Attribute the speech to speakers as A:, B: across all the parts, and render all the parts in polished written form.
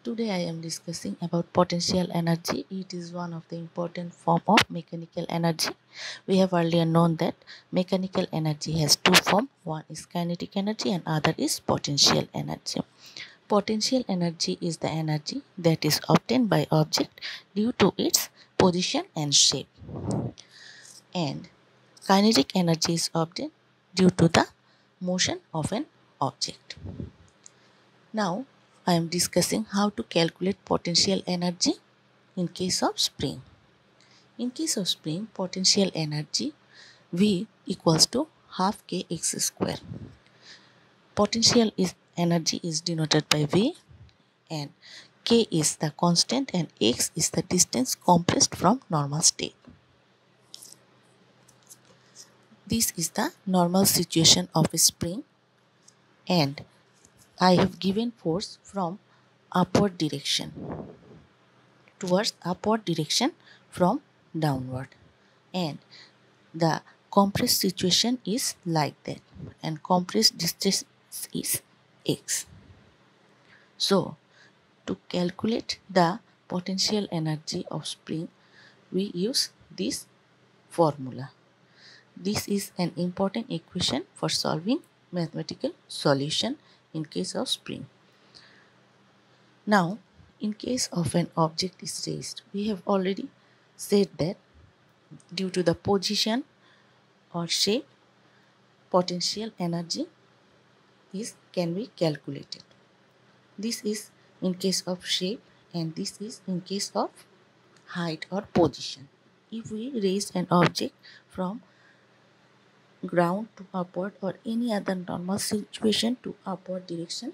A: Today I am discussing about potential energy. It is one of the important form of mechanical energy. We have earlier known that mechanical energy has two forms. One is kinetic energy and other is potential energy. Potential energy is the energy that is obtained by object due to its position and shape. And kinetic energy is obtained due to the motion of an object. Now I am discussing how to calculate potential energy in case of spring. In case of spring, potential energy V equals to half kx square. Potential energy is denoted by V and k is the constant and x is the distance compressed from normal state. This is the normal situation of a spring and I have given force from upward direction towards upward direction from downward, and the compressed situation is like that, and compressed distance is x. So to calculate the potential energy of spring, we use this formula. This is an important equation for solving mathematical solution in case of spring. Now, in case of an object is raised, we have already said that due to the position or shape, potential energy can be calculated. This is in case of shape and this is in case of height or position. If we raise an object from ground to upward or any other normal situation to upward direction,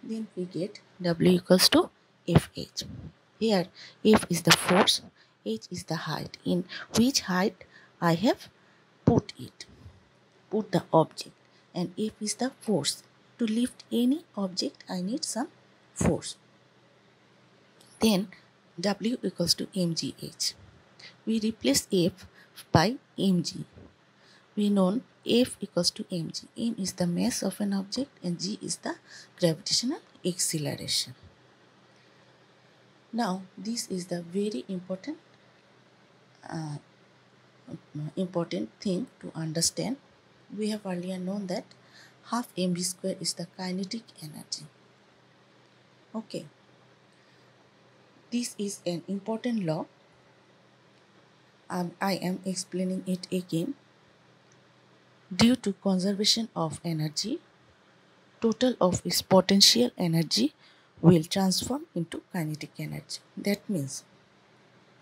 A: then we get W equals to Fh. Here F is the force, H is the height, in which height I have put the object, and F is the force. To lift any object I need some force. Then W equals to mgh. We replace F by mg. We know F equals to mg. M is the mass of an object and g is the gravitational acceleration. Now this is the very important thing to understand. We have earlier known that half mv square is the kinetic energy. Okay, this is an important law. I am explaining it again. Due to conservation of energy, total of its potential energy will transform into kinetic energy. That means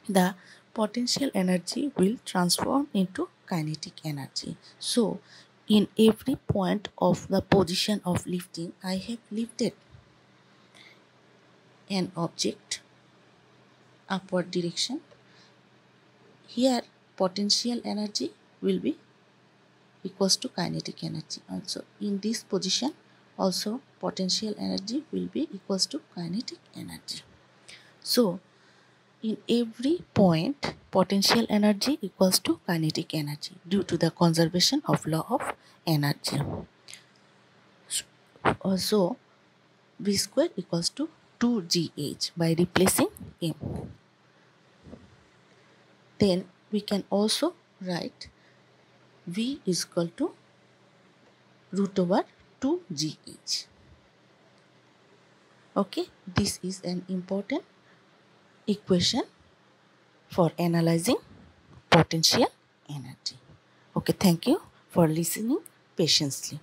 A: the potential energy will transform into kinetic energy. So in every point of the position of lifting, I have lifted an object upward direction. Here potential energy will be equals to kinetic energy. Also in this position also potential energy will be equals to kinetic energy. So in every point potential energy equals to kinetic energy due to the conservation of law of energy. So V square equals to 2gh by replacing m. Then we can also write V is equal to root over 2gh. Okay, this is an important equation for analyzing potential energy. Okay, thank you for listening patiently.